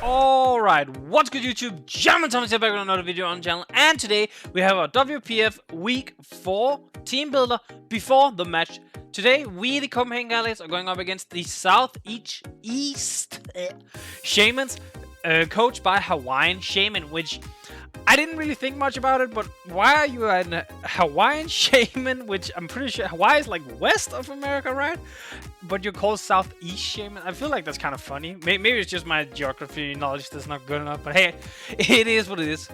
Alright, what's good YouTube? Gentlemen, Thomas here back with another video on the channel, and today we have our WPF Week 4 Team Builder before the match. Today, we, the Copenhagen Galleys, are going up against the SouthEast Shaymins, coached by Hawaiian Shaymin, which I didn't really think much about it, but why are you a Hawaiian Shaymin, which I'm pretty sure Hawaii is like west of America, right? But you're called SouthEast Shaymins. I feel like that's kind of funny. Maybe it's just my geography knowledge that's not good enough, but hey, it is what it is.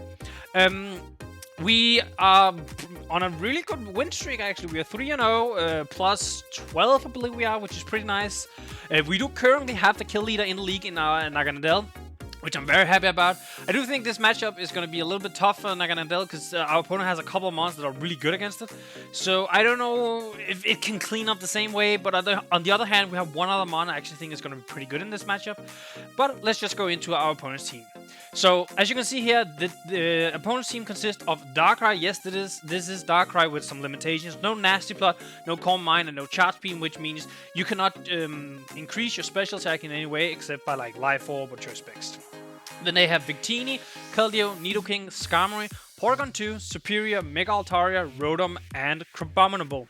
We are on a really good win streak, actually. We are 3-0, plus 12, I believe we are, which is pretty nice. We do currently have the kill leader in the league in our Naganadel, which I'm very happy about. I do think this matchup is going to be a little bit tough for Naganadel because our opponent has a couple of monsters that are really good against it. So I don't know if it can clean up the same way, but on the other hand, we have one other mon I actually think is going to be pretty good in this matchup. But let's just go into our opponent's team. So as you can see here, the opponent's team consists of Darkrai. Yes, this is Darkrai with some limitations. No Nasty Plot, no Calm Mind, and no Charge Beam, which means you cannot increase your special attack in any way except by like Life Orb or Choice Specs. Then they have Victini, Keldeo, Nidoking, Skarmory, Porygon 2, Superior, Mega Altaria, Rotom, and Crabominable.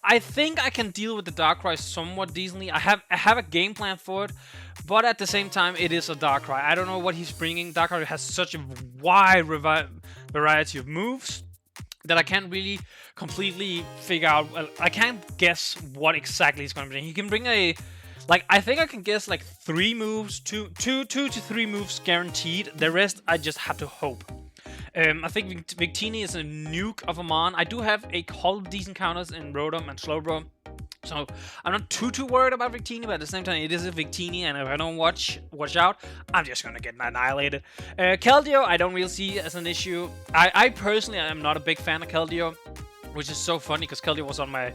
I think I can deal with the Darkrai somewhat decently. I have a game plan for it, but at the same time, it is a Darkrai. I don't know what he's bringing. Darkrai has such a wide variety of moves that I can't really completely figure out. Well, I can't guess what exactly he's going to bring. He can bring a... Like, I think I can guess like 3 moves, two to 3 moves guaranteed. The rest, I just have to hope. I think Victini is a nuke of a mon. I do have a couple of decent counters in Rotom and Slowbro, so I'm not too worried about Victini, but at the same time, it is a Victini, and if I don't watch out, I'm just gonna get annihilated. Keldeo, I don't really see as an issue. I personally am not a big fan of Keldeo, which is so funny because Keldeo was on my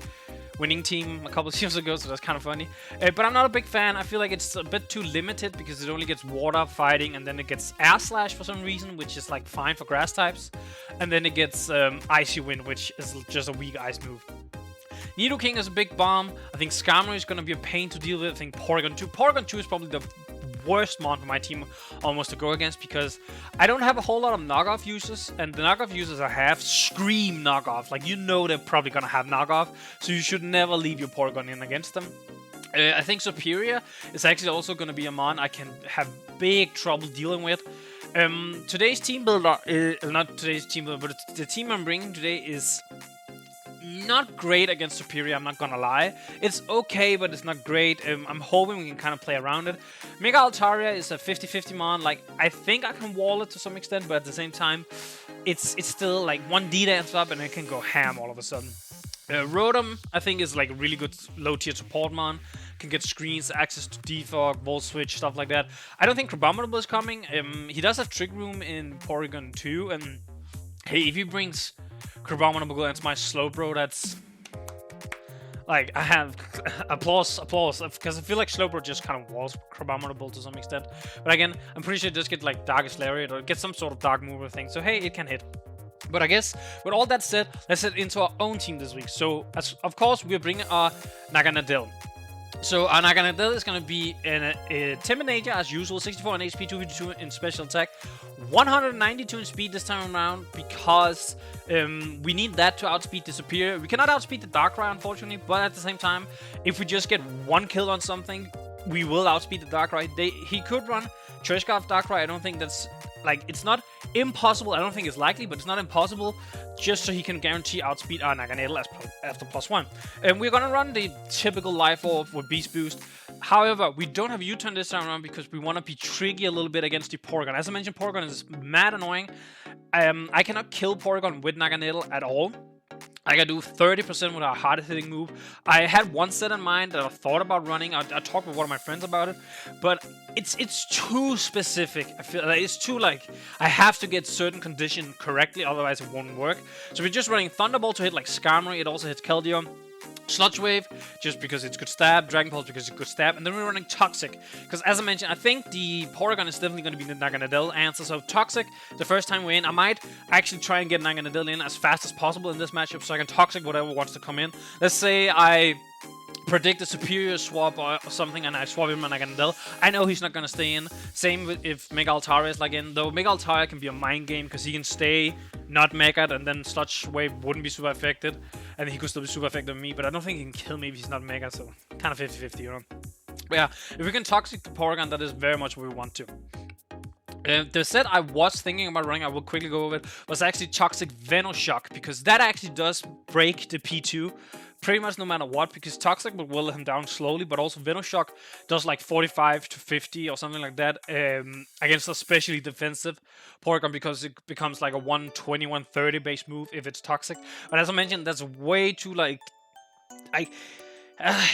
winning team a couple of years ago, so that's kind of funny. But I'm not a big fan. I feel like it's a bit too limited because it only gets water, fighting, and then it gets air slash for some reason, which is like fine for grass types. And then it gets icy wind, which is just a weak ice move. Nidoking is a big bomb. I think Skarmory is going to be a pain to deal with. I think Porygon 2. Porygon 2 is probably the worst mon for my team almost to go against because I don't have a whole lot of knockoff users, and the knockoff users I have scream knockoff. Like, you know they're probably gonna have knockoff, so you should never leave your Porygon in against them. I think Superior is actually also gonna be a mon I can have big trouble dealing with. Today's team builder, not today's team builder, but the team I'm bringing today is not great against Superior, I'm not gonna lie. It's okay, but it's not great. I'm hoping we can kind of play around it. Mega Altaria is a 50-50 mon. Like, I think I can wall it to some extent, but at the same time, it's still like one D-dance up and it can go ham all of a sudden. Rotom, I think, is like a really good low-tier support mon. Can get screens, access to defog, Volt Switch, stuff like that. I don't think Crabominable is coming. He does have Trick Room in Porygon 2, and hey, if he brings Crabominable against my Slowbro, that's like, I have applause, because I feel like Slowbro just kind of walls Crabominable to some extent. But again, I'm pretty sure it does get like Darkest Lariat or get some sort of dark mover thing. So hey, it can hit. But I guess with all that said, let's head into our own team this week. So of course we're bringing our Naganadel. So our Naganadel is going to be a Terminator as usual, 64 in HP, 252 in special attack, 192 in speed this time around because we need that to outspeed the Superior. We cannot outspeed the Darkrai, unfortunately, but at the same time, if we just get one kill on something, we will outspeed the Darkrai. He could run Choice Scarf Darkrai. I don't think that's, like, it's not impossible. I don't think it's likely, but it's not impossible, just so he can guarantee outspeed our Naganadel after +1. And we're gonna run the typical Life Orb with Beast Boost. However, we don't have U-turn this time around because we want to be tricky a little bit against the Porygon. As I mentioned, Porygon is mad annoying. I cannot kill Porygon with Naganadel at all. I can do 30% with a hard-hitting move. I had one set in mind that I thought about running. I talked with one of my friends about it, but it's too specific. I feel like it's too, like, I have to get certain condition correctly, otherwise it won't work. So we're just running Thunderbolt to hit like Skarmory. It also hits Keldeo. Sludge Wave, just because it's good stab, Dragon Pulse because it's good stab, and then we're running Toxic, because as I mentioned, I think the Porygon is definitely going to be the Naganadel answer, so Toxic, the first time we're in, I might actually try and get Naganadel in as fast as possible in this matchup, so I can Toxic whatever wants to come in. Let's say I predict a superior swap or something, and I swap him and I can Dell, I know he's not gonna stay in. Same with if Mega Altaria is like in, though Mega Altaria can be a mind game because he can stay not Mega'd and then Sludge Wave wouldn't be super affected, and he could still be super affected on me, but I don't think he can kill me if he's not Mega, so kind of 50-50, you know. But yeah, if we can Toxic the Porygon, that is very much what we want to. The set I was thinking about running, I will quickly go over it, was actually Toxic Venoshock, because that actually does break the P2 pretty much no matter what, because Toxic will whittle him down slowly, but also Venoshock does like 45 to 50 or something like that against especially defensive Porygon, because it becomes like a 120, 130 base move if it's Toxic. But as I mentioned, that's way too like...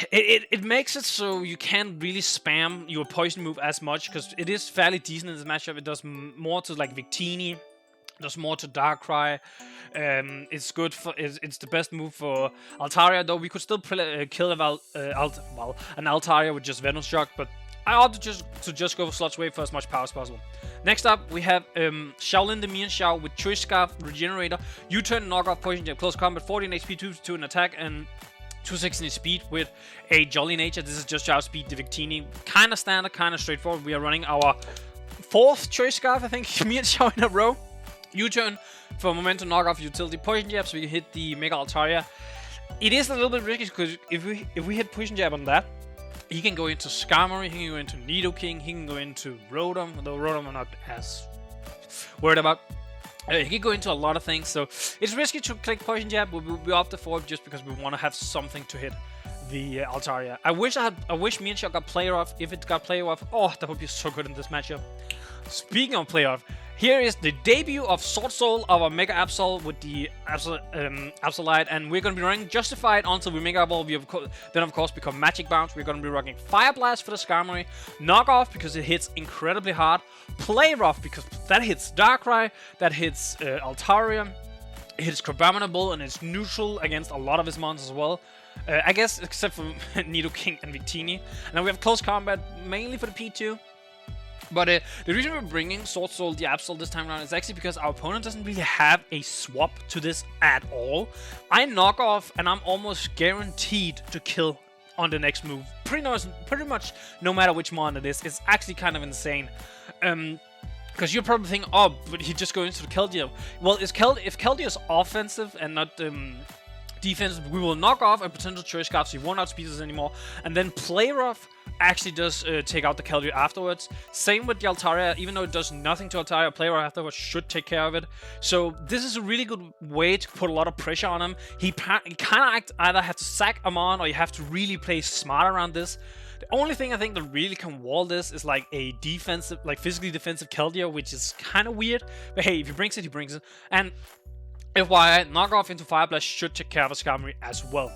It makes it so you can't really spam your poison move as much, because it is fairly decent in this matchup. It does more to like Victini, it does more to Darkrai. It's good for it's the best move for Altaria, though we could still kill an Altaria with just Venoshock, but I ought to just go for Sludge Wave for as much power as possible. Next up, we have Shaolin the Mienshao with Choice Scarf, Regenerator, U-turn, knock off, Poison Jab, close combat, 14 HP, 2 in attack, and 260 speed with a Jolly Nature. This is just outspeed the Victini. Kind of standard, kind of straightforward. We are running our 4th Choice Scarf, I think, Mienshao in a row. U-turn for momentum, knock off utility, Poison Jab, so we can hit the Mega Altaria. It is a little bit risky because if we hit Poison Jab on that, he can go into Skarmory, he can go into Nidoking, he can go into Rotom, although Rotom I'm not as worried about. He can go into a lot of things, so it's risky to click Poison Jab, but we opted for it just because we want to have something to hit the Altaria. I wish Mienshao got player off. If it got player off, oh, that would be so good in this matchup. Speaking of player off, here is the debut of Sword Soul, our Mega Absol with the Absolite, and we're going to be running Justified until we Mega Evolve. Then, of course, become Magic Bounce. We're going to be rocking Fire Blast for the Skarmory, Knock Off because it hits incredibly hard, Play Rough because that hits Darkrai, that hits Altaria, it hits Crabominable, and it's neutral against a lot of his monsters as well. I guess, except for Nidoking and Victini. And then we have Close Combat, mainly for the P2. But the reason we're bringing Sword Soul the Absol this time around is actually because our opponent doesn't really have a swap to this at all. I knock off and I'm almost guaranteed to kill on the next move. Pretty much no matter which mon it is. It's actually kind of insane. Because you're probably thinking, oh, but he just goes into the Keldeo. Well, if Keldeo is offensive and not defensive, we will knock off a potential Choice Scarf, so he won't outspeed us anymore. And then Play Rough actually does take out the Keldeo afterwards. Same with the Altaria, even though it does nothing to Altaria, Play Rough afterwards should take care of it. So this is a really good way to put a lot of pressure on him. He kind of either have to sack him on, or you have to really play smart around this. The only thing I think that really can wall this is like a defensive, like physically defensive Keldeo, which is kind of weird. But hey, if he brings it, he brings it. And FYI, Knock Off into Fire Blast should take care of a Skarmory as well.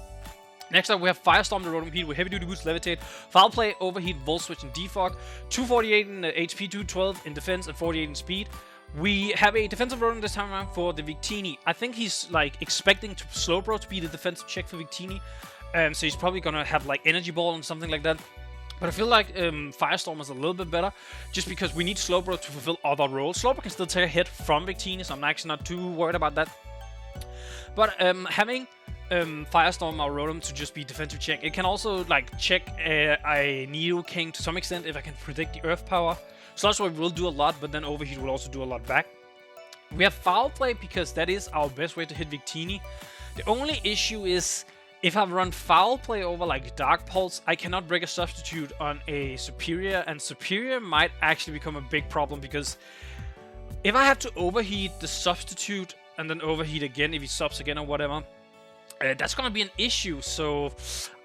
Next up, we have Firestorm the Rotom Heat with Heavy Duty Boost, Levitate, Foul Play, Overheat, Volt Switch, and Defog. 248 in HP, 212 in defense, and 48 in speed. We have a defensive Rotom this time around for the Victini. I think he's like expecting to Slowbro to be the defensive check for Victini. So he's probably gonna have like Energy Ball and something like that. But I feel like Firestorm is a little bit better, just because we need Slowbro to fulfill other roles. Slowbro can still take a hit from Victini, so I'm actually not too worried about that. But having Firestorm our Rotom to just be defensive check, it can also like check a Nidoking to some extent if I can predict the Earth Power. Sludge Wave will do a lot, but then Overheat will also do a lot back. We have Foul Play because that is our best way to hit Victini. The only issue is, if I run Foul Play over like Dark Pulse, I cannot break a substitute on a Superior, and Superior might actually become a big problem, because if I have to overheat the substitute and then overheat again if he subs again or whatever, that's gonna be an issue. So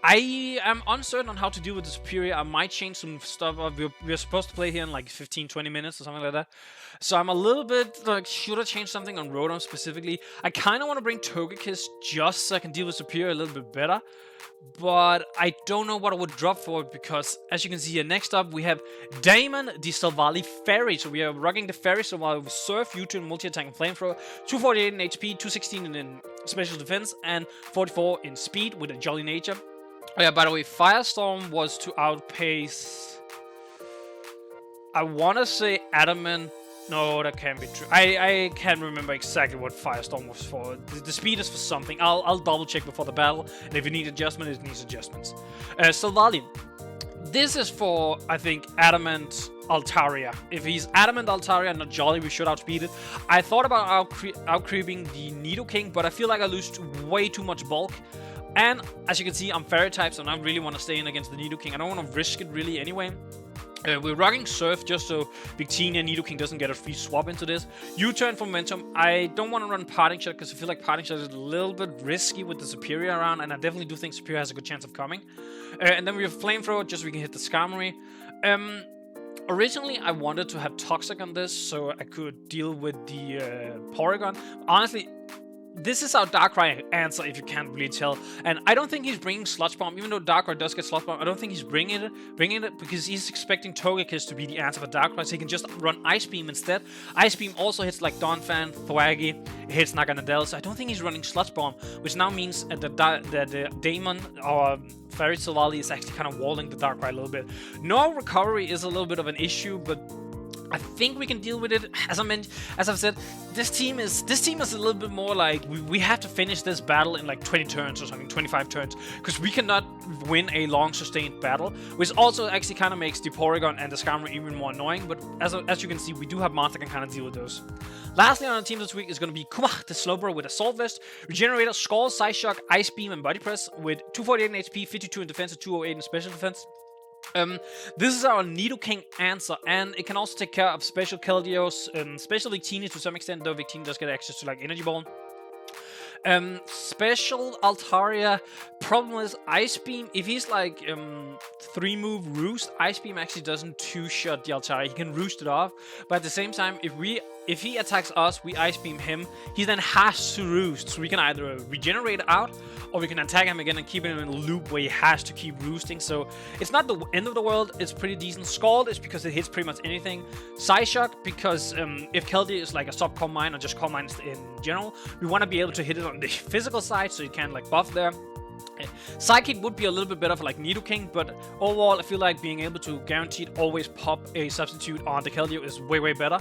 I am uncertain on how to deal with the Superior. I might change some stuff up. We're supposed to play here in like 15-20 minutes or something like that. So I'm a little bit like, should I change something on Rotom specifically? I kind of want to bring Togekiss just so I can deal with Superior a little bit better. But I don't know what I would drop for it, because as you can see here, next up we have Damon the Silvally Fairy. So we are rocking the Fairy, so while we Surf, U-turn, multi-attack, and Flamethrower. 248 in HP, 216 in special defense, and 44 in speed with a Jolly Nature. Oh yeah, by the way, Firestorm was to outpace, I want to say Adamant No, that can't be true. I can't remember exactly what Firestorm was for. The speed is for something. I'll double check before the battle, and if it needs adjustment, it needs adjustments. Silvally. This is for, I think, Adamant Altaria. If he's Adamant Altaria, not Jolly, we should outspeed it. I thought about out-creeping the Nidoking, but I feel like I lose way too much bulk. And as you can see, I'm Fairy type, so I really want to stay in against the Nidoking. I don't want to risk it really anyway. We're rocking Surf just so Victini and Nidoking doesn't get a free swap into this. U-turn for Momentum. I don't want to run Parting Shot because I feel like Parting Shot is a little bit risky with the Superior around, and I definitely do think Superior has a good chance of coming. And then we have Flamethrower just so we can hit the Skarmory. Originally, I wanted to have Toxic on this so I could deal with the Porygon. Honestly, this is our Darkrai answer, if you can't really tell. And I don't think he's bringing Sludge Bomb, even though Darkrai does get Sludge Bomb. I don't think he's bringing it because he's expecting Togekiss to be the answer for Darkrai, so he can just run Ice Beam instead. Ice Beam also hits like Donphan, Thwaggy, it hits Naganadel, so I don't think he's running Sludge Bomb, which now means that the Daemon, or Fairy Silvally, is actually kind of walling the Darkrai a little bit. No recovery is a little bit of an issue, but I think we can deal with it. As I've said, this team is a little bit more like we have to finish this battle in like 20 turns or something, 25 turns, because we cannot win a long sustained battle, which also actually kind of makes the Porygon and the Skarmory even more annoying. But as you can see, we do have monster that can kind of deal with those. Lastly on the team this week is going to be Kuma, the Slowbro with Assault Vest, Regenerator, Scald, Side Shock, Ice Beam, and Body Press with 248 in HP, 52 in defense, and 208 in special defense. This is our Nidoking answer, and it can also take care of special Keldeos, special Victini to some extent, though Victini does get access to like Energy Ball. Special Altaria, problem is Ice Beam. If he's like 3-move Roost, Ice Beam actually doesn't 2-shot the Altaria. He can Roost it off, but at the same time, if he attacks us, we Ice Beam him, he then has to Roost. So we can either regenerate out, or we can attack him again and keep him in a loop where he has to keep roosting. So it's not the end of the world, it's pretty decent. Scald is because it hits pretty much anything. Psyshock because if Keldeo is like a sub-Calm Mind or just Calm Mind in general, we want to be able to hit it on the physical side so you can like buff there. Psychic would be a little bit better for like Nidoking, but overall I feel like being able to guaranteed always pop a substitute on the Keldeo is way better.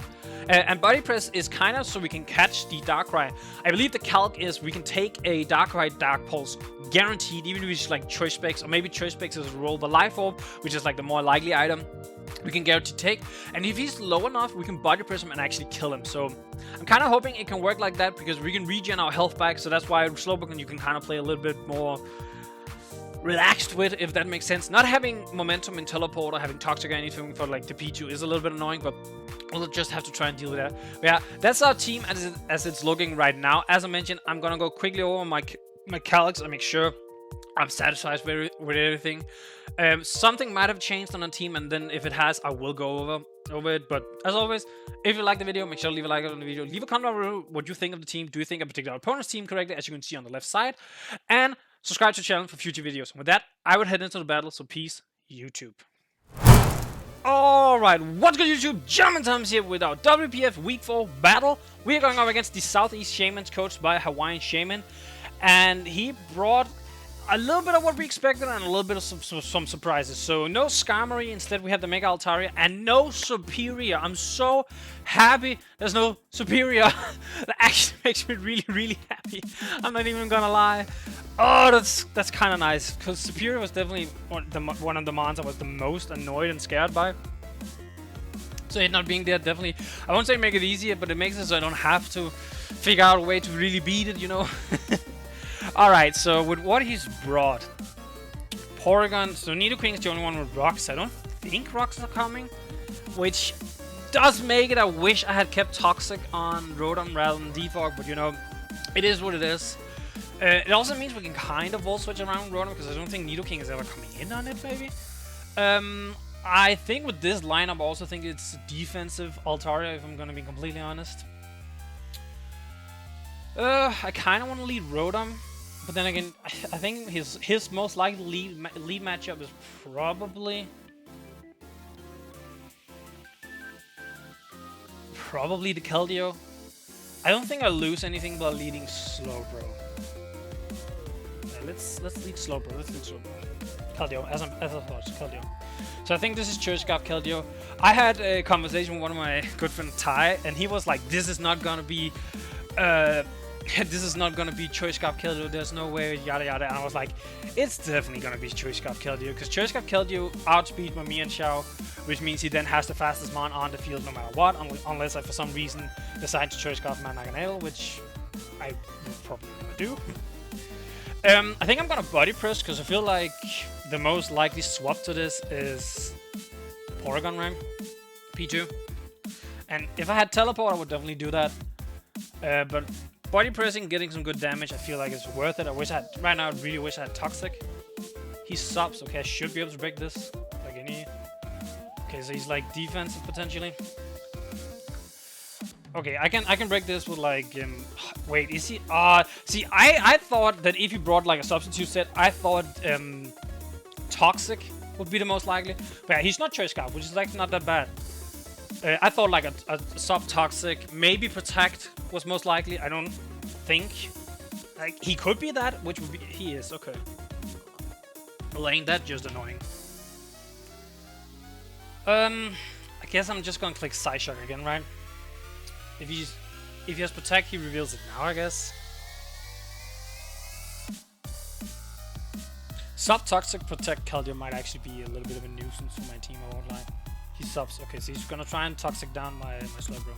And Body Press is kind of so we can catch the Darkrai. I believe the calc is we can take a Darkrai Dark Pulse guaranteed, even if it's like Choice Specs, or maybe Choice Specs is roll the Life Orb, which is like the more likely item we can guarantee take. And if he's low enough, we can Body Press him and actually kill him. So I'm kind of hoping it can work like that because we can regen our health back. So that's why Slowpoke you can kind of play a little bit more relaxed with, if that makes sense. Not having Momentum and Teleport or having Toxic or anything for like the Pichu is a little bit annoying, but we'll just have to try and deal with that. But yeah, that's our team as it's looking right now. As I mentioned, I'm gonna go quickly over my Calyx and make sure I'm satisfied with everything. Something might have changed on the team, and then if it has, I will go over it. But as always, if you like the video, make sure to leave a like on the video. Leave a comment below what you think of the team. Do you think a particular opponent's team correctly, as you can see on the left side? And subscribe to the channel for future videos. And with that, I would head into the battle, so peace, YouTube. Alright, what's good YouTube? Gentlemen Times here with our WPF Week 4 battle. We are going up against the SouthEast Shaymins coached by Hawaiian Shaymin. And he brought a little bit of what we expected and a little bit of some surprises. So no Skarmory, instead we have the Mega Altaria, and no Superior. I'm so happy there's no Superior. That actually makes me really happy. I'm not even gonna lie. Oh, that's kind of nice, because Superior was definitely one of the mons I was the most annoyed and scared by. So it not being there definitely, I won't say make it easier, but it makes it so I don't have to figure out a way to really beat it, you know. Alright, so with what he's brought, Porygon, so Nidoking is the only one with rocks. I don't think rocks are coming, which does make it, I wish I had kept Toxic on Rotom rather than Defog, but you know, it is what it is. It also means we can kind of Volt Switch around Rotom, because I don't think Nidoking is ever coming in on it, maybe. I think with this lineup, I also think it's defensive Altaria, if I'm going to be completely honest. I kind of want to lead Rotom. But then again, I think his most likely lead matchup is probably the Keldeo. I don't think I lose anything by leading Slowbro. Yeah, let's lead Slowbro. Keldeo, as I thought, Keldeo. So I think this is Church Scarf Keldeo. I had a conversation with one of my good friend Ty, and he was like, "This is not gonna be, this is not gonna be Church Scarf Keldeo. There's no way, yada yada." And I was like, "It's definitely gonna be Church Scarf Keldeo, because Church Scarf Keldeo outspeeds my Mian Xiao, which means he then has the fastest mon on the field no matter what, unless I for some reason decide to Church Scarf my Naganadel, which I will probably never do." I think I'm gonna body press because I feel like the most likely swap to this is Porygon Ram P2. And if I had teleport, I would definitely do that. But body pressing, getting some good damage, I feel like it's worth it. Right now I really wish I had Toxic. He subs, okay, I should be able to break this. Like any. Okay, so he's like defensive potentially. Okay, I can break this with like wait, is he see I thought that if you brought like a substitute set, I thought Toxic would be the most likely. But yeah, he's not Choice Scarf, which is like not that bad. I thought like a sub Toxic, maybe Protect was most likely. I don't think like he could be that, which would be he is, okay. Well, ain't that just annoying? I guess I'm just gonna click Psyshock again, right? If he has Protect, he reveals it now, I guess. Sub-Toxic Protect Keldeo might actually be a little bit of a nuisance for my team, I won't lie. He subs. Okay, so he's gonna try and Toxic down my Slowbro.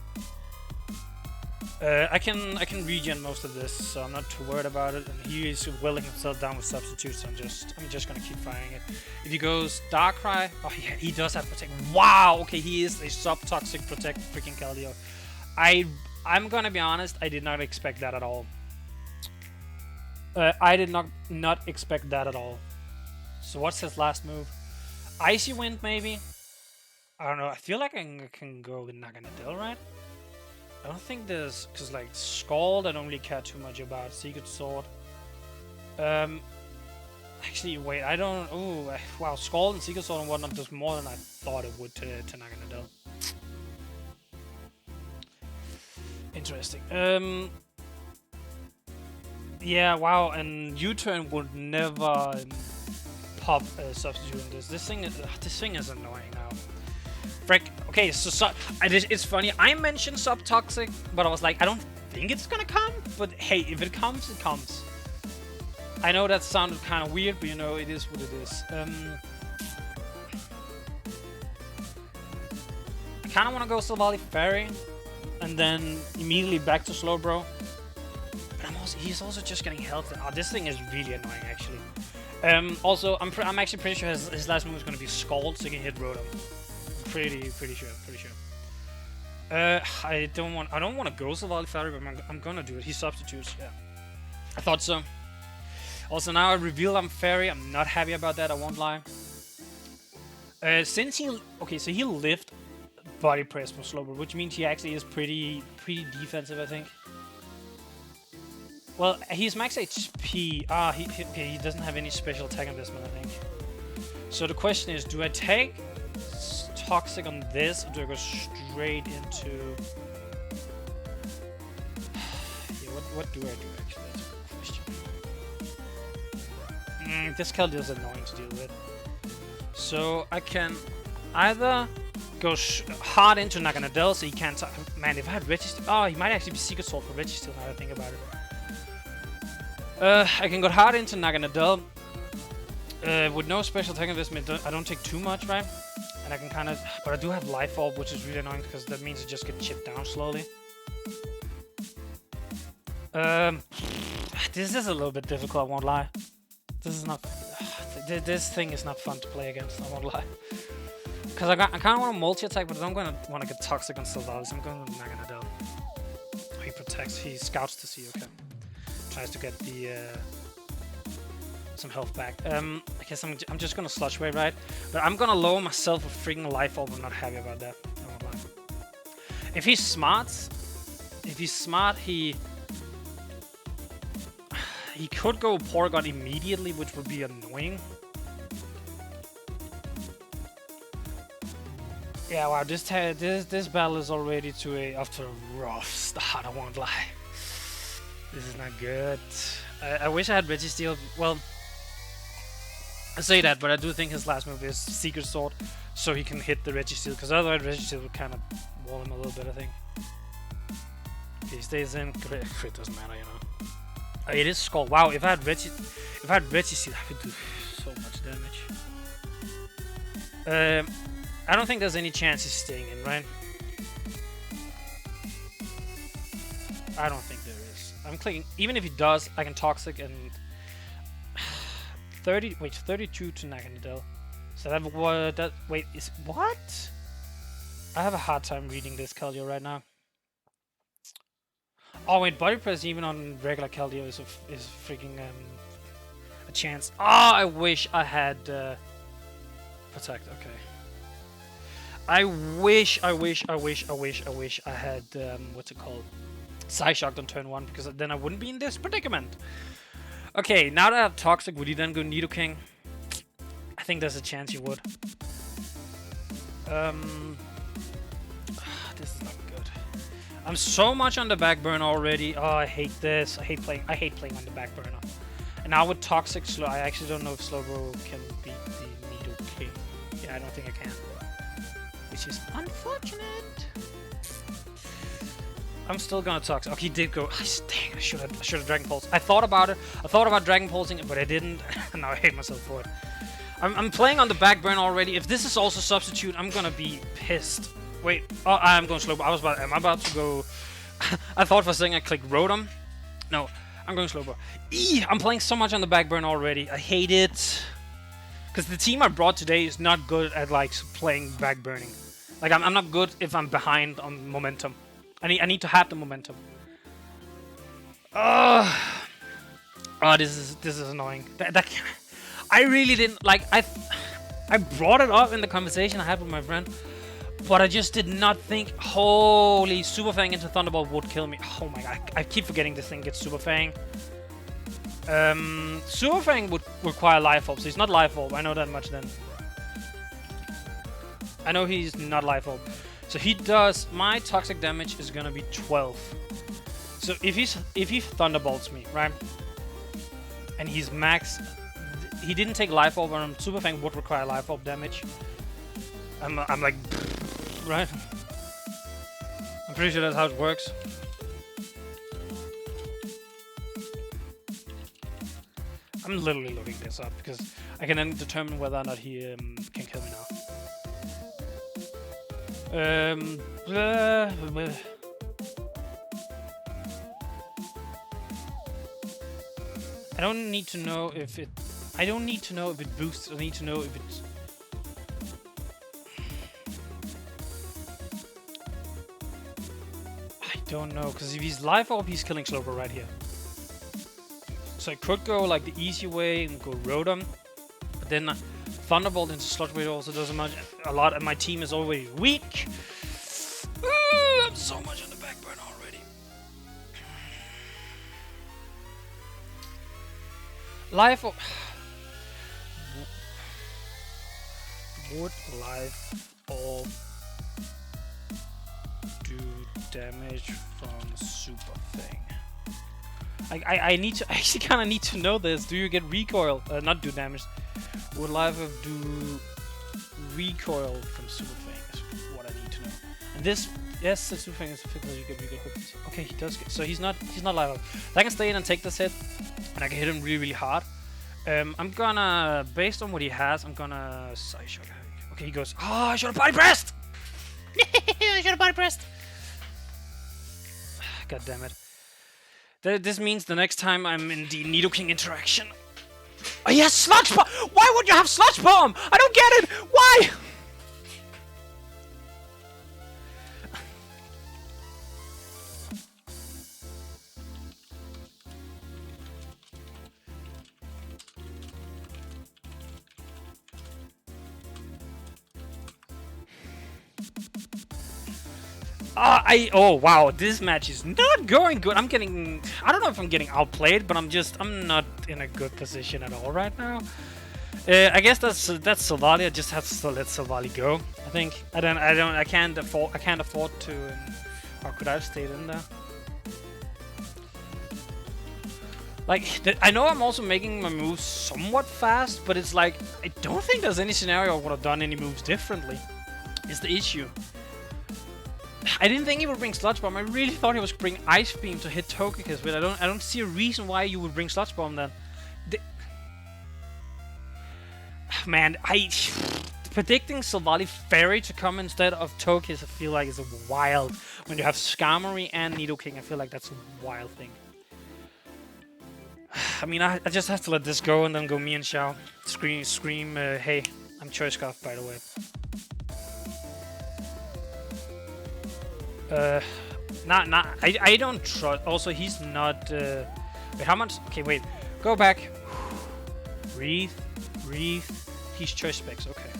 I can regen most of this, so I'm not too worried about it. And he is willing himself down with substitutes, so I'm just gonna keep firing it. If he goes Darkrai, oh yeah, he does have Protect. Wow, okay, he is a Sub-Toxic Protect freaking Keldeo. I'm gonna be honest, I did not expect that at all. I did not expect that at all. So what's his last move? Icy Wind, maybe? I don't know, I feel like I can go with Naganadel, right? I don't think there's... because like, Scald I don't really care too much about. Secret Sword. Actually, wait, I don't... ooh, wow, Scald and Secret Sword and whatnot does more than I thought it would to Naganadel. Interesting. Yeah, wow, and U-turn would never pop a substitute in this. This thing is annoying now. Frick. Okay, so it's funny. I mentioned Sub-Toxic, but I was like, I don't think it's gonna come. But hey, if it comes, it comes. I know that sounded kind of weird, but you know, it is what it is. I kind of want to go Silvally Fairy. And then immediately back to Slowbro. But he's also just getting health. Oh, this thing is really annoying, actually. Also, I'm actually pretty sure his last move is going to be Scald, so he can hit Rotom. Pretty sure. I don't want to go Silvally Fairy, but I'm gonna do it. He substitutes. Yeah, I thought so. Also, now I reveal I'm Fairy. I'm not happy about that. I won't lie. Since he lived Body Press from Slowbro, which means he actually is pretty defensive, I think. Well, he's max HP. He doesn't have any special attack investment, I think. So the question is, do I take Toxic on this, or do I go straight into... yeah, what do I do, actually? That's a good question. This Keldeo is annoying to deal with. So I can either go hard into Naganadel, so he can't... man, if I had Registeel... oh, he might actually be Secret Sword for Registeel now that I think about it. I can go hard into Naganadel. With no special attack investment, I don't take too much, right? And I can kind of... but I do have Life Orb, which is really annoying, because that means it just gets chipped down slowly. This is a little bit difficult, I won't lie. This is not... this thing is not fun to play against, I won't lie. Because I kind of want to multi-attack, but I don't want to get Toxic on Silvally, so I'm going with Naganadel. Oh, he protects, he scouts to see, okay. Tries to get the... some health back. I guess I'm just gonna Sludge Wave, right? But I'm gonna lower myself a freaking Life Orb. I'm not happy about that. I won't lie. If he's smart, he could go Porygon immediately, which would be annoying. Yeah, wow, this battle is already off to a rough start, I won't lie. This is not good. I wish I had Registeel. Well, I say that, but I do think his last move is Secret Sword, so he can hit the Registeel, because otherwise Registeel would kind of wall him a little bit, I think. Okay, he stays in. Crit doesn't matter, you know. Oh, it is Skull. Wow, if I had Registeel, I could do so much damage. I don't think there's any chance he's staying in, right? I don't think there is. I'm clicking. Even if he does, I can Toxic and 32 to Naganadel. So wait, is what? I have a hard time reading this Keldeo right now. Oh wait, Body Press even on regular Keldeo is freaking a chance. Oh, I wish I had Protect. Okay. I wish I had what's it called? Psyshocked on turn 1, because then I wouldn't be in this predicament. Okay, now that I have Toxic, would he then go Nidoking? I think there's a chance he would. This is not good. I'm so much on the back burner already. Oh, I hate this. I hate playing on the back burner. And now with Toxic Slow, I actually don't know if Slowbro can beat the Nidoking. Yeah, I don't think I can. Which is unfortunate. I'm still gonna Toxic. Okay, he did go. Dang, I should have Dragon Pulse. I thought about it. I thought about Dragon Pulsing it, but I didn't. Now I hate myself for it. I'm playing on the back burner already. If this is also Substitute, I'm gonna be pissed. Wait. Oh, I'm going slow. Am I about to go? I thought for a second I clicked Rotom. No, I'm going slow. I'm playing so much on the back burner already. I hate it. Because the team I brought today is not good at like playing back burning. Like I'm not good if I'm behind on momentum. I need to have the momentum. Oh, this is annoying. I really didn't like. I brought it up in the conversation I had with my friend, but I just did not think. Holy, Super Fang into Thunderbolt would kill me. Oh my god, I keep forgetting this thing gets Super Fang. Super Fang would require Life Orb, so he's not Life Orb. I know that much then. I know he's not Life Orb. So he does, my toxic damage is gonna be 12. So if he Thunderbolts me, right? And he's max, he didn't take Life Orb, and Super Fang would require Life Orb damage. I'm like, right? I'm pretty sure that's how it works. I'm literally looking this up because I can then determine whether or not he can kill me now. I don't need to know if it. I don't need to know if it boosts. I need to know if it's. I don't know, because if he's Life Orb, he's killing Slowbro right here. So I could go like the easy way and go Rotom, but then Thunderbolt into Sludge Wave also doesn't a lot, and my team is already weak. I'm so much on the back burner already. Life Orb. Would Life Orb do damage from Super Fang? I need to. I actually kind of need to know this. Do you get recoil? Not do damage. Would Life Orb do recoil from Super Fang? Is what I need to know. And this, yes, the Super Fang is effective. You get recoil. Okay, he does get. So he's not Life Orb. I can stay in and take this hit, and I can hit him really, really hard. I'm gonna, based on what he has, I'm gonna side shot. Okay, he goes. Oh, I should have body pressed. I should have body pressed. God damn it. This means the next time I'm in the Nidoking interaction. Oh yes, Sludge Bomb! Why would you have Sludge Bomb? I don't get it! Why? Oh wow, this match is not going good. I don't know if I'm getting outplayed, but I'm not in a good position at all right now. I guess that's Silvally. I just have to let Silvally go. I think I can't afford to. Or could I have stayed in there? Like, I know I'm also making my moves somewhat fast, but it's like, I don't think there's any scenario I would have done any moves differently. Is the issue. I didn't think he would bring Sludge Bomb. I really thought he was bring Ice Beam to hit Togekiss, but I don't see a reason why you would bring Sludge Bomb then. Man, predicting Silvally Fairy to come instead of Togekiss, I feel like is a wild. When you have Skarmory and Nidoking, I feel like that's a wild thing. I mean, I just have to let this go and then go me and Xiao. Scream, hey, I'm Choice Scarf, by the way. I don't trust. Also, he's not. Wait, how much? Okay, wait. Go back. Breathe. He's Choice Specs. Okay.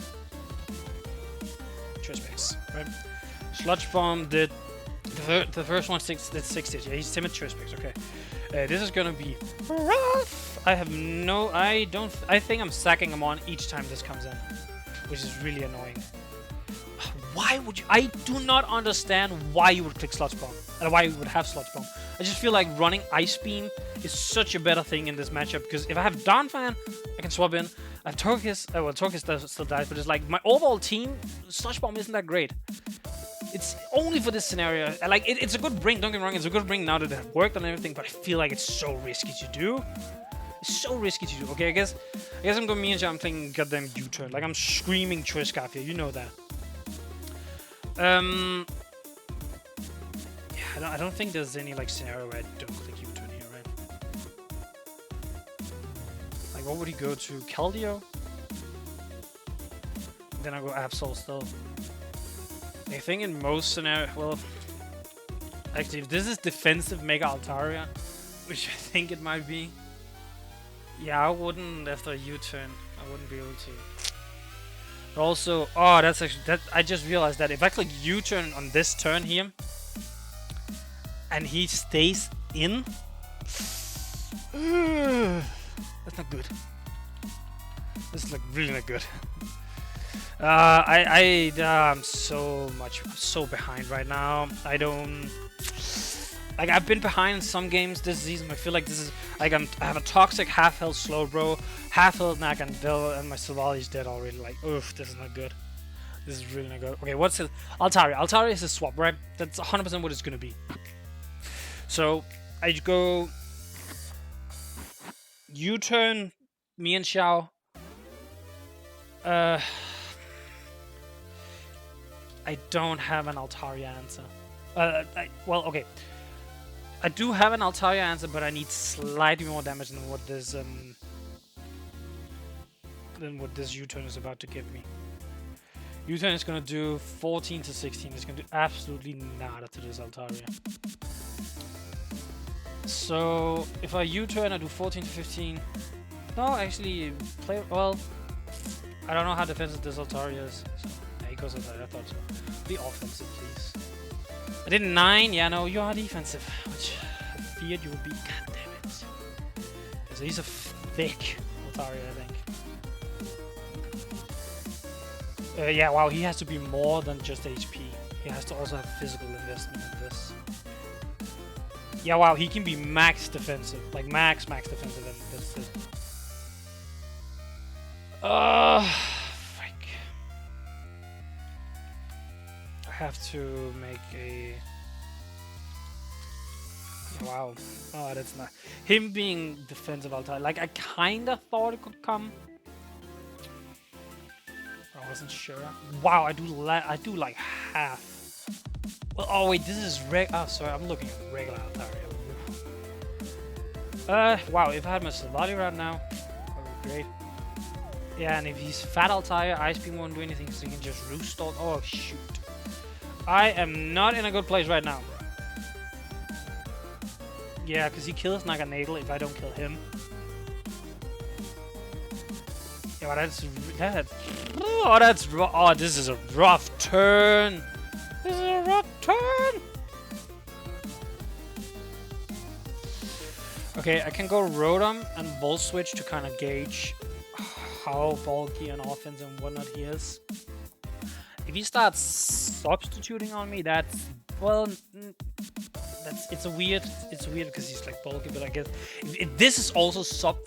Choice Specs. Right. Sludge Bomb did the first one did 60. Yeah, he's timid Choice Specs. Okay. This is gonna be rough. I think I'm sacking him on each time this comes in, which is really annoying. Why would you? I do not understand why you would click Sludge Bomb and why you would have Sludge Bomb. I just feel like running Ice Beam is such a better thing in this matchup because if I have Donphan, I can swap in. I have Togekiss. Well, Togekiss still dies, but it's like my overall team Sludge Bomb isn't that great. It's only for this scenario. Like it's a good bring. Don't get me wrong, it's a good bring now that it worked on everything. But I feel like it's so risky to do. It's so risky to do. Okay, I guess I'm going me and I'm thinking goddamn U-turn. Like I'm screaming Choice Scarf here. You know that. Yeah, I don't think there's any like scenario where I don't click U-turn here, right? Like, what would he go to? Keldeo? Then I go Absol still. I think in most scenarios, well, actually, if this is defensive Mega Altaria, which I think it might be, yeah, I wouldn't after a U-turn. I wouldn't be able to. Also, oh, that's actually that. I just realized that if I click U-turn on this turn here, and he stays in, that's not good. This is like really not good. I'm so behind right now. I don't like. I've been behind in some games this season. I feel like this is like I have a toxic half health slow bro, half health Nagandil, and my Silvally is dead already. Like, oof, this is not good. This is really not good. Okay, what's his Altaria? Altaria is a swap, right? That's 100% what it's gonna be. So I go U-turn, me and Xiao. I don't have an Altaria answer. Well, okay. I do have an Altaria answer, but I need slightly more damage than what this U-turn is about to give me. U-turn is gonna do 14 to 16. It's gonna do absolutely nada to this Altaria. So if I U-turn, I do 14 to 15. No, actually, well. I don't know how defensive this Altaria is. So, yeah, he goes Altaria. I thought so. Be offensive, please. I did 9. Yeah, no, you are defensive, which I feared you would be. God damn it. So he's a thick Altaria, I think. Yeah, wow, he has to be more than just HP. He has to also have physical investment in this. Yeah, wow, he can be max defensive. Like, max defensive, and that's it. Frick. I have to make a... Wow. Oh, that's not... Him being defensive Altaria. Like, I kinda thought it could come. I wasn't sure. Wow, I do like half. Well, oh wait, this is oh, sorry, I'm looking at regular Altaria. Wow, if I had my Silvally right now, that would be great. Yeah, and if he's fat Altaria, Ice Beam won't do anything, so he can just Roost Stomp. Oh, shoot. I am not in a good place right now. Yeah, because he kills Naganadel if I don't kill him. Yeah, but that's oh, this is a rough turn. This is a rough turn. Okay, I can go Rotom and Volt Switch to kind of gauge how bulky and offensive and whatnot he is. If he starts substituting on me, that's Well, it's a weird because he's like bulky, but I guess if this is also sub.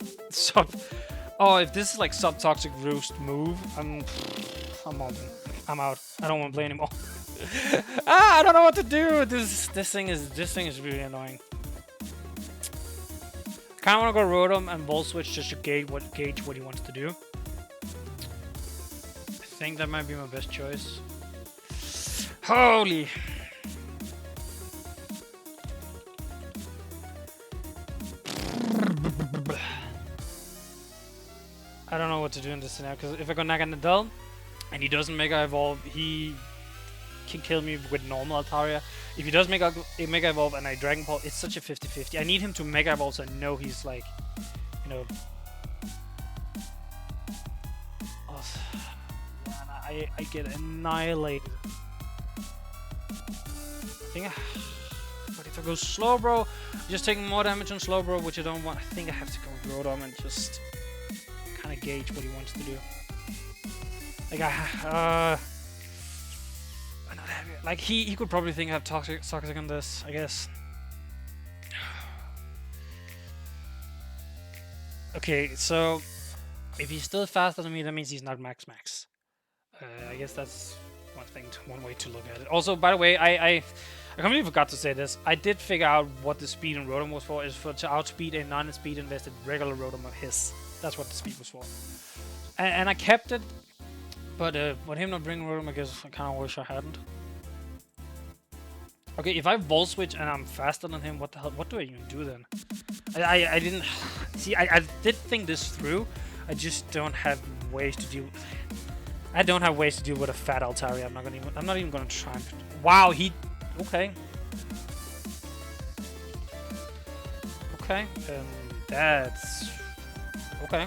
Oh, if this is like sub toxic roost move, I'm out. I'm out. I don't want to play anymore. I don't know what to do. This thing is really annoying. I kind of want to go Rotom and Volt Switch just to gauge what he wants to do. I think that might be my best choice. Holy. I don't know what to do in this scenario, because if I go Naganadel and he doesn't Mega Evolve, he can kill me with normal Altaria. If he does Mega Evolve and I Dragon Ball, it's such a 50-50. I need him to Mega Evolve so I know he's like, you know... Oh, man, I get annihilated. But if I go slow, bro, just taking more damage on slow, bro, which I don't want. I think I have to go Rotom and just kind of gauge what he wants to do. Like I'm not happy. Like he could probably think I have toxic on this, I guess. Okay, so if he's still faster than me, that means he's not max. I guess that's one way to look at it. Also, by the way, I completely forgot to say this. I did figure out what the speed in Rotom was for. Is to outspeed a non-speed invested regular Rotom of his. That's what the speed was for. And I kept it, but with him not bringing Rotom, I guess I kind of wish I hadn't. Okay, if I Volt Switch and I'm faster than him, what the hell? What do I even do then? I didn't see. I did think this through. I just don't have ways to deal. I don't have ways to deal with a fat Altaria. I'm not even gonna try. Wow, he. Okay. Okay. That's okay.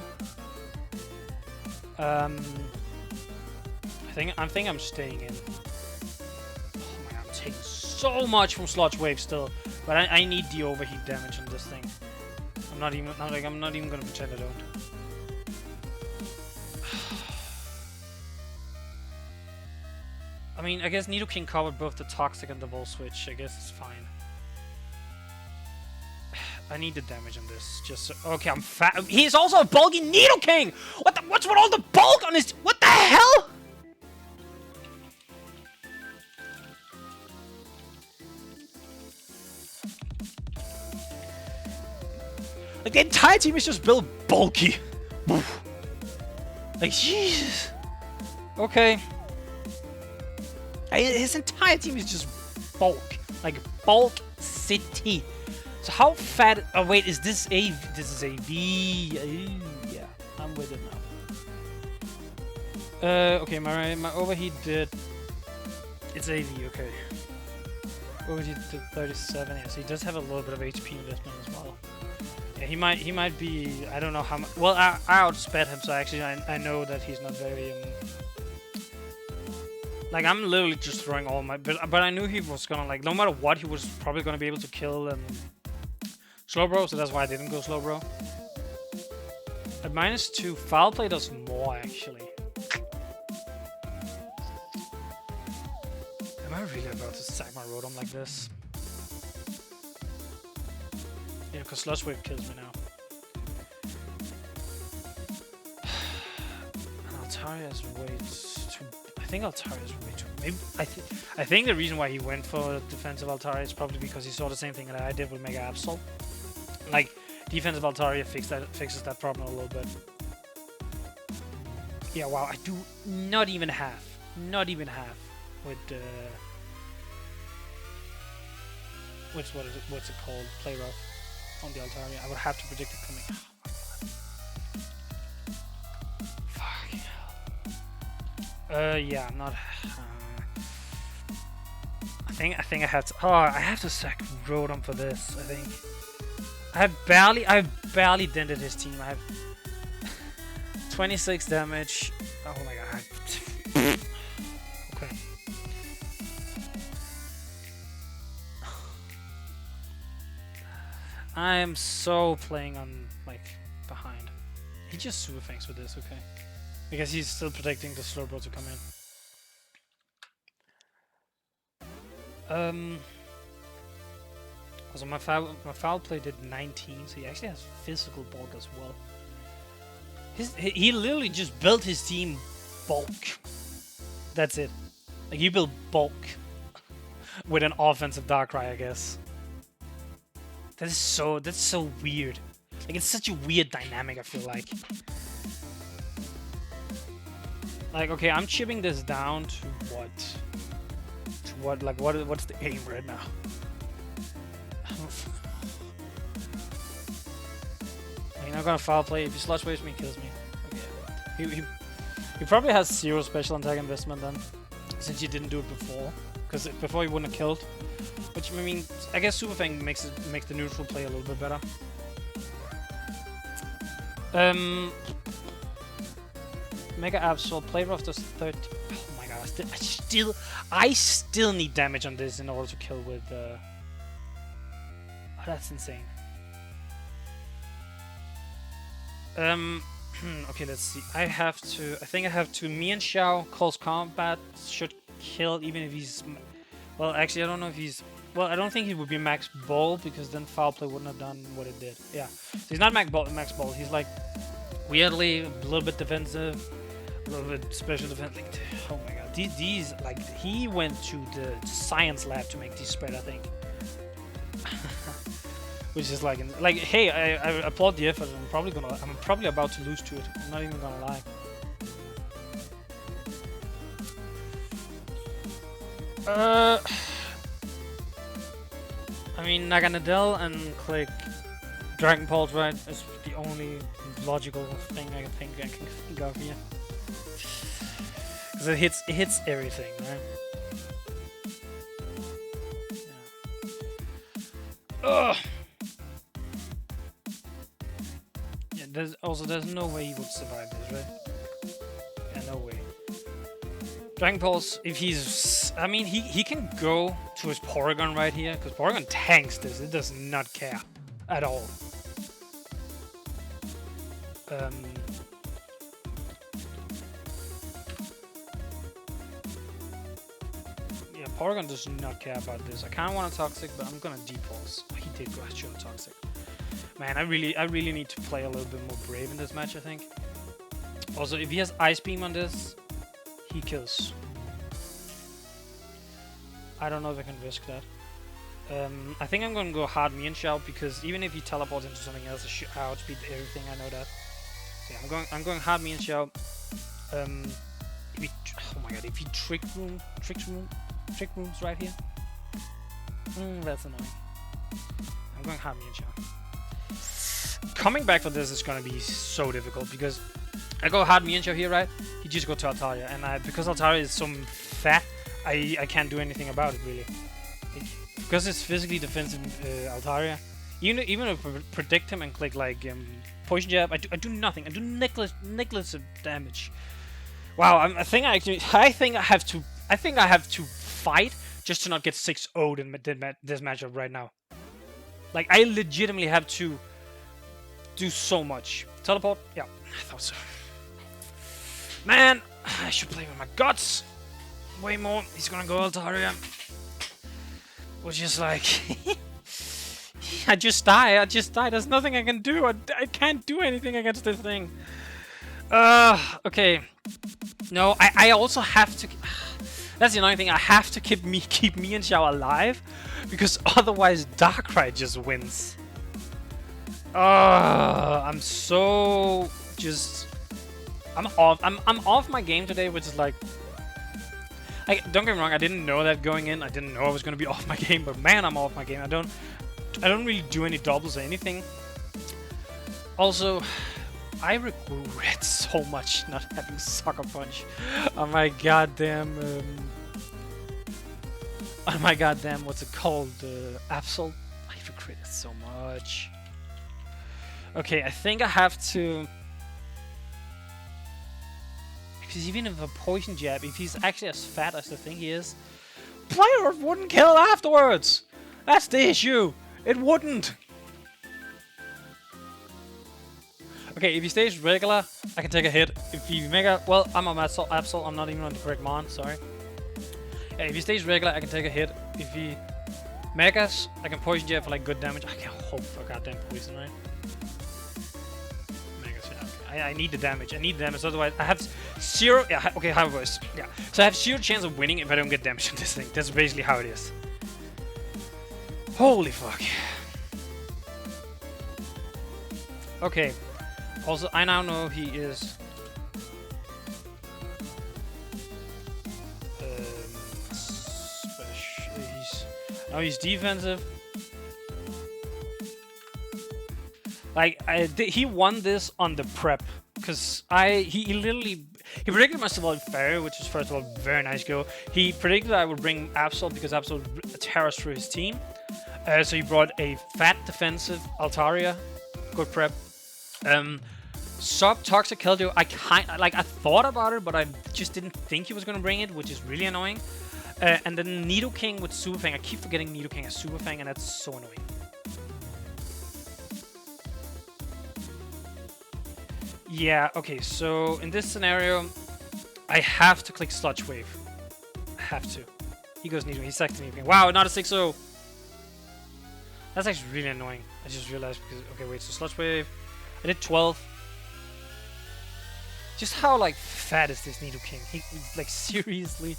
I think I'm staying in. Oh my god, I'm taking so much from Sludge Wave still, but I need the overheat damage on this thing. I'm not even gonna pretend I don't. I mean, I guess Nidoking covered both the Toxic and the Volt Switch. I guess it's fine. I need the damage on this. Just so, okay, I'm fat. He's also a bulky Nidoking! What's with all the bulk on his... What the hell? Like, the entire team is just built bulky. Like, Jesus. Okay. His entire team is just bulk. Like, bulk city. So how fat... Oh, wait, is this a... This is a V... yeah, I'm with it now. Okay, my overheat did... It's AV, okay. Overheat did 37, yeah, so he does have a little bit of HP investment as well. Yeah, he might be... I don't know how much... Well, I outsped him, so actually I know that he's not very... Like, I'm literally just throwing all my... But I knew he was gonna, like, no matter what, he was probably gonna be able to kill Slowbro, so that's why I didn't go Slowbro. At -2, Foul Play does more, actually. Am I really about to sack my Rotom like this? Yeah, because Sludge Wave kills me now. Altaria is way too... I think Altaria is way too... Maybe I think the reason why he went for defensive Altaria is probably because he saw the same thing that I did with Mega Absol. Like, defensive Altaria fixes that problem a little bit. Yeah, wow, I do not even half with what's it called? Play rough on the Altaria. I would have to predict it coming. Fucking hell. Yeah, I'm not. I think I have to. Oh, I have to sack Rotom for this. I think. I barely dented his team. I have 26 damage. Oh my god. Okay. I am so playing on, like, behind. He just super thanks with this, okay. Because he's still predicting the Slowbro to come in. Also, my foul play did 19, so he actually has physical bulk as well. He literally just built his team bulk. That's it. Like, he built bulk with an offensive Darkrai, I guess. That's so weird. Like, it's such a weird dynamic, I feel like. Like, okay, I'm chipping this down to what? To what? Like, what's the aim right now? You're not gonna foul play. If you sludge waste me, he kills me. Okay. He probably has 0 special attack investment then, since he didn't do it before. Because before he wouldn't have killed. Which, I mean, I guess Super Fang makes the neutral play a little bit better. Mega Absol, play rough does 30. Oh my god, I still need damage on this in order to kill with. Oh, that's insane. Okay, let's see. I think I have to. Me and Xiao close combat should kill even if he's. Well, actually, I don't know if he's. Well, I don't think he would be max ball because then foul play wouldn't have done what it did. Yeah, so he's not max ball. He's like weirdly a little bit defensive, a little bit special defense. Like, oh my god, these like he went to the science lab to make these spread, I think. Which is like hey, I applaud the effort. I'm probably about to lose to it. I'm not even gonna lie. I mean, Naganadel and click Dragon Pulse, right? Is the only logical thing I can think of here. Because it hits everything, right? Yeah. Ugh. Yeah, there's no way he would survive this, right? Yeah, no way. Dragon Pulse, if he's... I mean, he can go to his Porygon right here, because Porygon tanks this. It does not care at all. Yeah, Porygon does not care about this. I kind of want a Toxic, but I'm gonna Depulse. He did go show Toxic. Man, I really need to play a little bit more brave in this match, I think. Also, if he has Ice Beam on this, he kills. I don't know if I can risk that. I think I'm going to go hard me and Xiao because even if he teleports into something else, I outspeed everything. I know that. Yeah, I'm going hard me and Xiao. Oh my god, if he trick rooms right here. That's annoying. I'm going hard me and Xiao. Coming back for this is going to be so difficult because I go hard me and Xiao here, right? He just go to Altaria, and because Altaria is so fat, I can't do anything about it really. Because it's physically defensive Altaria, even if I predict him and click like poison jab, I do nothing. I do necklace of damage. Wow, I think I have to fight just to not get 6-0'd in this matchup right now. Like, I legitimately have to do so much. Teleport? Yeah, I thought so. Man, I should play with my guts way more. He's gonna go Altaria. Which is like... I just die. There's nothing I can do. I can't do anything against this thing. Okay. No, I also have to... That's the annoying thing. I have to keep me and Xiao alive. Because otherwise Darkrai just wins. I'm so... just... I'm off my game today, which is like... don't get me wrong, I didn't know that going in. I didn't know I was gonna be off my game, but man, I'm off my game. I don't really do any doubles or anything. Also, I regret so much not having Sucker Punch on my goddamn what's it called? Absol. I regret it so much. Okay, I think I have to. Because even if a poison jab, if he's actually as fat as the thing he is, player wouldn't kill afterwards. That's the issue. It wouldn't. Okay, if he stays regular, I can take a hit. If he mega, well, I'm on Absol. I'm not even on the correct mon. Sorry. Yeah, if he stays regular, I can take a hit. If he megas, I can poison jet for like good damage. I can hope for goddamn poison, right? Megas, yeah. I need the damage. I need the damage. Otherwise, I have zero. Yeah. Okay. High voice. Yeah. So I have zero chance of winning if I don't get damage on this thing. That's basically how it is. Holy fuck. Okay. Also, I now know he is. He's defensive. Like he won this on the prep because he literally predicted my Savali Fairy, which is first of all very nice go. He predicted I would bring Absol because Absol terrors through his team. So he brought a fat defensive Altaria, good prep. Sub Toxic Keldeo, I thought about it, but I just didn't think he was gonna bring it, which is really annoying. And then Nidoking with Super Fang. I keep forgetting Nidoking has Super Fang, and that's so annoying. Yeah, okay, so in this scenario, I have to click Sludge Wave. I have to. He goes Nidoking, he sucks Nidoking. Wow, not a 6-0. That's actually really annoying. I just realized because, okay, wait, so Sludge Wave. I did 12. Just how, like, fat is this Nidoking? He, like, seriously?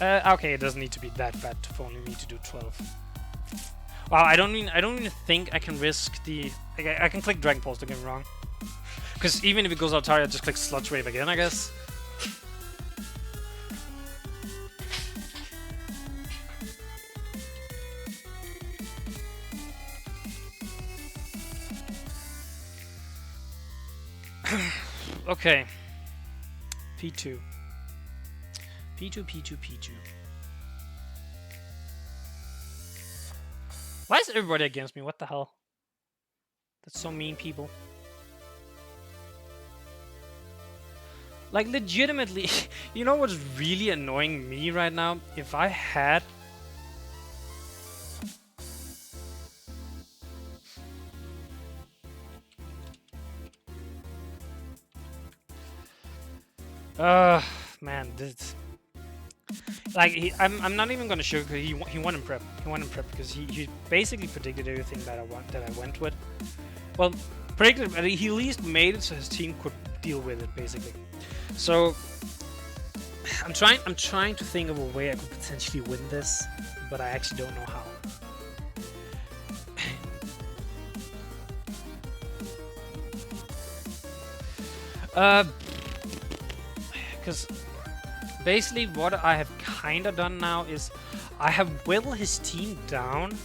Okay, it doesn't need to be that fat for only me to do 12. Wow, I don't even think I can risk the... I can click Dragon Pulse, don't get me wrong. Because even if it goes Altaria, I just click Sludge Wave again, I guess. Okay. P2. P2. Why is everybody against me? What the hell? That's so mean, people. Like, legitimately, you know what's really annoying me right now? If I had... man, this... Like, I'm not even gonna show because he won in prep. He won in prep because he basically predicted everything that I went with. Well, predicted, but he at least made it so his team could deal with it, basically. So I'm trying to think of a way I could potentially win this, but I actually don't know how. Because basically what I have kind of done now is I have whittled his team down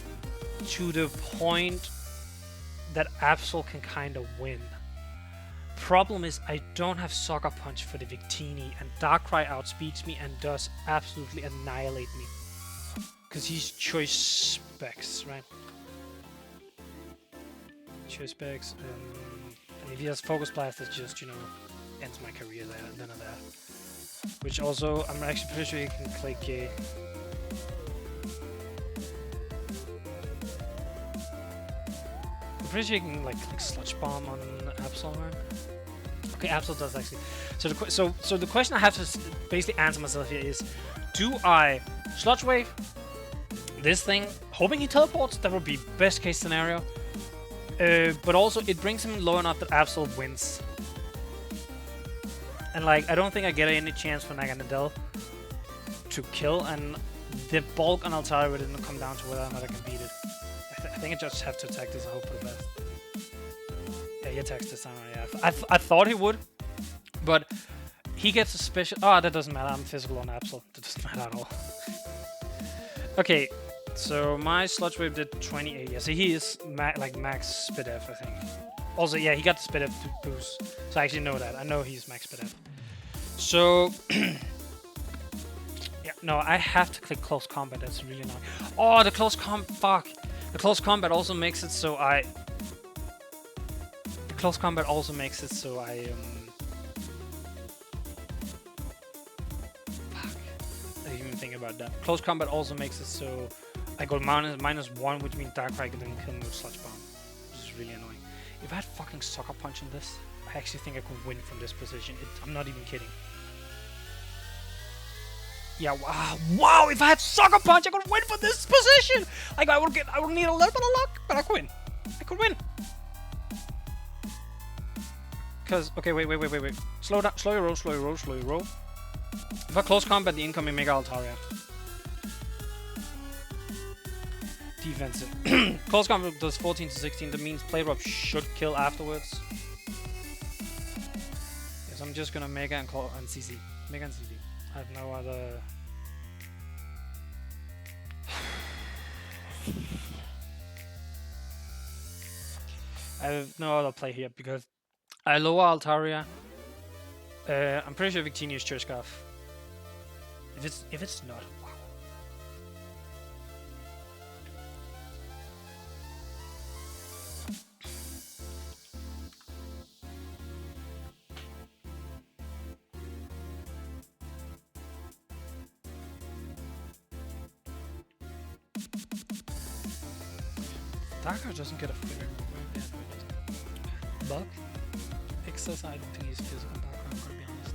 to the point that Absol can kind of win. Problem is I don't have Sucker Punch for the Victini, and Darkrai outspeeds me and does absolutely annihilate me. Because he's Choice Specs, right? Choice Specs, and if he has Focus Blast, it just, you know, ends my career there, none of that. Which also, I'm actually pretty sure you can click a... I'm pretty sure you can like click Sludge Bomb on Absol, right? Okay, Absol does actually. So the question I have to basically answer myself here is, do I Sludge Wave this thing, hoping he teleports? That would be best case scenario. But also it brings him low enough that Absol wins. And like, I don't think I get any chance for Naganadel to kill, and the bulk on Altaria will then come down to whether or not I can beat it. I think I just have to attack this and hope for the best. Yeah, he attacks this time, yeah. I thought he would, but he gets a special... Oh, that doesn't matter, I'm physical on Absol. That doesn't matter at all. Okay, so my Sludge Wave did 28. Yeah, so he is like max Spit F, I think. Also, yeah, he got the Spit F boost. So I actually know that. I know he's max Spit F. So... yeah, no, I have to click Close Combat. That's really annoying. Oh, the Close Combat... Fuck. The Close Combat also makes it so I... The Close Combat also makes it so I... Fuck. I didn't even think about that. Close Combat also makes it so I go -1, which means Darkrai can then kill me with Sludge Bomb. Which is really annoying. If I had fucking Sucker Punch in this, I actually think I could win from this position. I'm not even kidding. Yeah, wow, wow, if I had Sucker Punch, I could win for this position! Like, I would need a little bit of luck, but I could win. I could win. Because, okay, wait. Slow down, slow your roll. If I close combat, the incoming Mega Altaria. Defensive. Close combat does 14 to 16, that means play rough should kill afterwards. Yes, I'm just gonna Mega and call and CC. Mega and CC. I have no other. I have no other play here because I lower Altaria. I'm pretty sure Victini is Church Scarf. If it's not, wow. Darker doesn't get a figure. Yeah, no, it doesn't. Buck? Excess item to use physical Darker, I'm gonna be honest.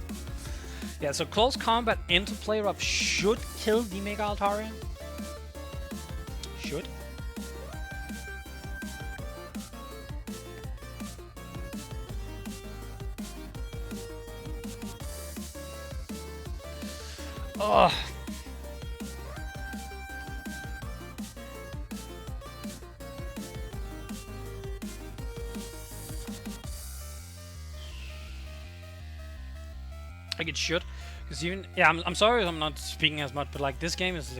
Yeah, so close combat into play rough should kill the Mega Altaria. Should. Oh. Like it should, because even I'm sorry I'm not speaking as much, but like this game is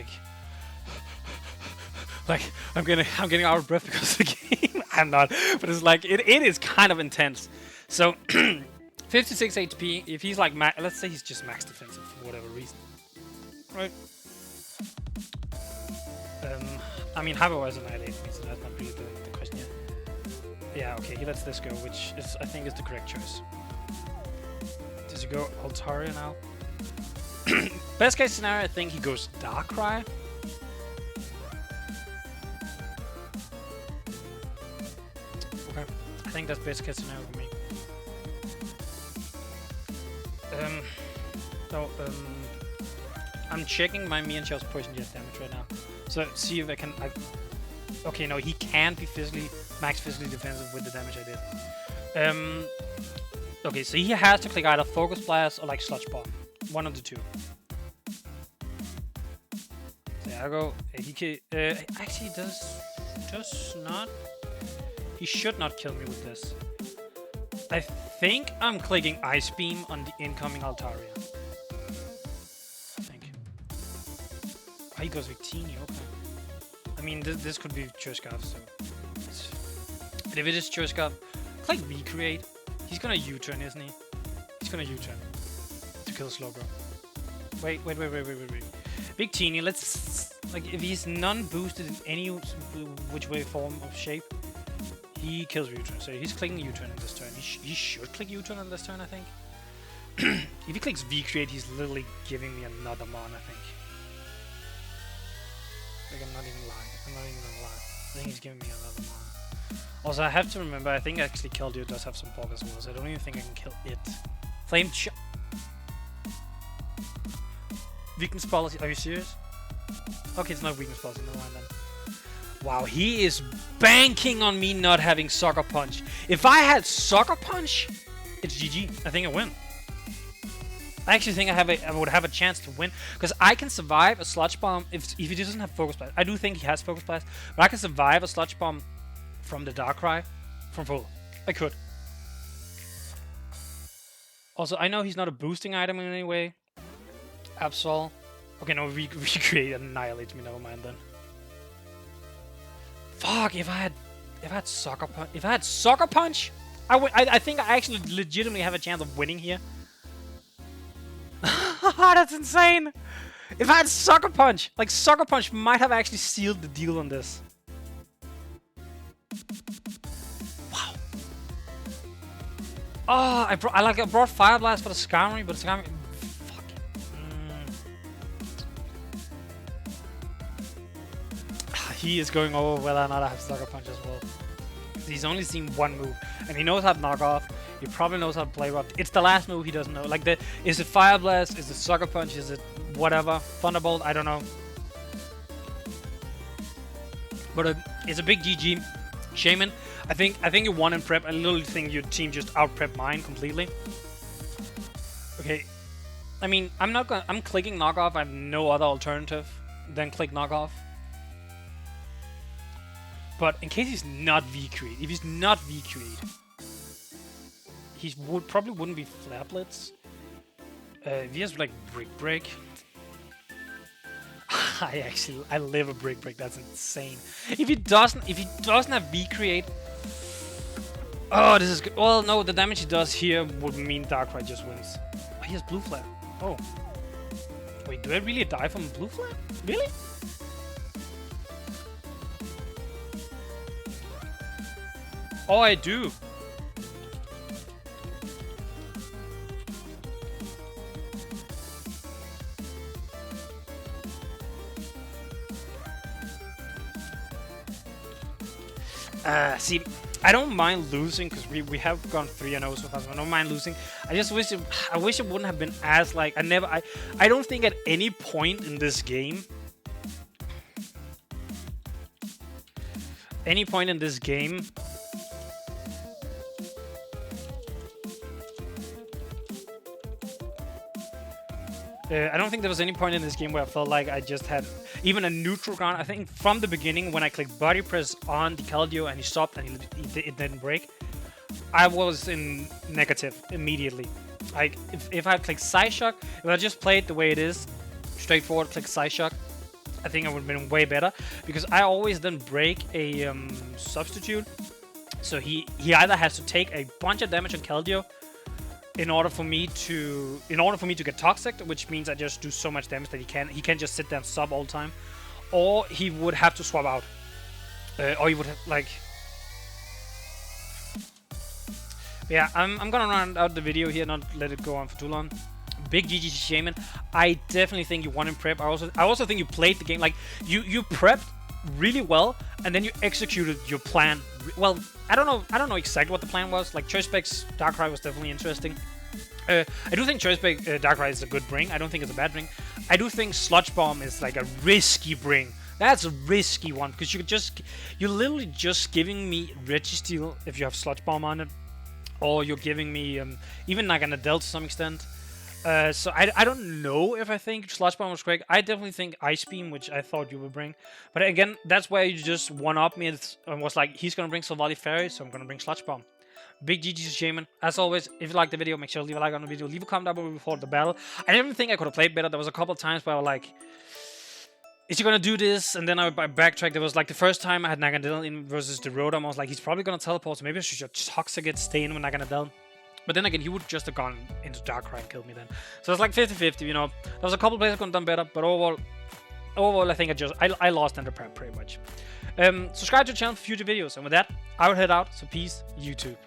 like I'm getting out of breath because of the game. I'm not, but it's like it is kind of intense. So 56 HP. If he's like let's say he's just max defensive for whatever reason, right? I mean Hyperwise annihilates me, so that's not really the question yet. Yeah, okay, he lets this go, which is I think is the correct choice. Does he go Altaria now? Best case scenario, I think he goes Darkrai. Okay, I think that's best case scenario for me. I'm checking my Mienshaw's poison jet damage right now. So see if I can. Okay, no, he can't be max physically defensive with the damage I did. Okay, so he has to click either Focus Blast or like Sludge Bomb. One of the two. So yeah, I go. He actually does not. He should not kill me with this. I think I'm clicking Ice Beam on the incoming Altaria. I think. Oh, he goes Victini, okay. I mean, this could be Churchscarf, so. But if it is Churchscarf, click Recreate. He's gonna U-turn, isn't he? He's gonna U-turn to kill Slowbro. Wait. Victini, let's like if he's non-boosted in any which way form of shape, he kills U-turn. So he's clicking U-turn in this turn. He should click U-turn on this turn, I think. If he clicks V-create, he's literally giving me another mon, I think. Like I'm not even gonna lie. I think he's giving me another mon. Also, I have to remember, I think actually Keldeo does have some bulk as well, so I don't even think I can kill it. Flame Weakness policy, are you serious? Okay, it's not weakness policy, never mind then. Wow, he is banking on me not having Sucker Punch. If I had Sucker Punch, it's GG. I think I win. I actually think I would have a chance to win, because I can survive a Sludge Bomb if he doesn't have Focus Blast. I do think he has Focus Blast, but I can survive a Sludge Bomb from the Darkrai from full. I could. Also, I know he's not a boosting item in any way. Absol. Okay, no, Recreate annihilates me. Never mind then. Fuck! If I had Sucker Punch, I think I actually legitimately have a chance of winning here. That's insane. If I had Sucker Punch, like Sucker Punch might have actually sealed the deal on this. Wow. Oh, I brought Fire Blast for the Skarmory, but the Skarmory. Fuck. He is going over whether or not I have Sucker Punch as well. He's only seen one move, and he knows how to knock off. He probably knows how to play rough. It's the last move he doesn't know. Like, is it Fire Blast? Is it Sucker Punch? Is it whatever. Thunderbolt, I don't know. But it's a big GG. Shaymin, I think you won in prep. I literally think your team just out-prepped mine completely. Okay. I mean, I'm clicking knockoff. I have no other alternative than click knockoff. But in case he's not V-Creed, if he's not V-Creed, he probably wouldn't be Flare Blitz. If he has like Brick Break. I live a Brick Break. That's insane. If he doesn't have V-Create. Oh, this is good. Well, no, the damage he does here would mean Darkrai just wins. Oh, he has Blue Flare. Oh. Wait, do I really die from Blue Flare? Really? Oh, I do. See, I don't mind losing because we have gone 3-0 so far. So I don't mind losing. I just wish I wish it wouldn't have been as like I don't think at any point in this game. I don't think there was any point in this game where I felt like I just had even a neutral ground. I think from the beginning when I clicked body press on the Keldeo and he stopped and it didn't break, I was in negative immediately. Like if I clicked Psyshock, if I just played the way it is, straightforward click Psyshock, I think I would have been way better because I always then break a substitute. So he either has to take a bunch of damage on Keldeo in order for me to get toxic, which means I just do so much damage that he can't just sit there and sub all the time, or he would have to swap out, or he would have like. Yeah, I'm gonna run out the video here, not let it go on for too long. Big GG Shaymin. I definitely think you won in prep. I also think you played the game like you prepped really well, and then you executed your plan. Well, I don't know exactly what the plan was. Like Choice Specs Darkrai was definitely interesting. I do think Choice Spec Darkrai is a good bring. I don't think it's a bad bring. I do think Sludge Bomb is like a risky bring. That's a risky one because you're literally just giving me Registeel if you have Sludge Bomb on it, or you're giving me even like an Adele to some extent. So I don't know if I think Sludge Bomb was correct. I definitely think Ice Beam, which I thought you would bring. But again, that's where you just one-up me and was like, he's going to bring Silvally Fairy, so I'm going to bring Sludge Bomb. Big GG to Shaymin. As always, if you liked the video, make sure to leave a like on the video. Leave a comment down below before the battle. I didn't think I could have played better. There was a couple of times where I was like, is he going to do this? And then I backtracked. There was like the first time I had Naganadel in versus the Rotom. I was like, he's probably going to teleport, so maybe I should just Toxic it, stay in with Naganadel. But then again, he would just have gone into Darkrai and killed me then. So it's like 50-50, you know. There was a couple plays I could have done better, but overall, I think I lost under prep pretty much. Subscribe to the channel for future videos, and with that, I will head out. So peace, YouTube.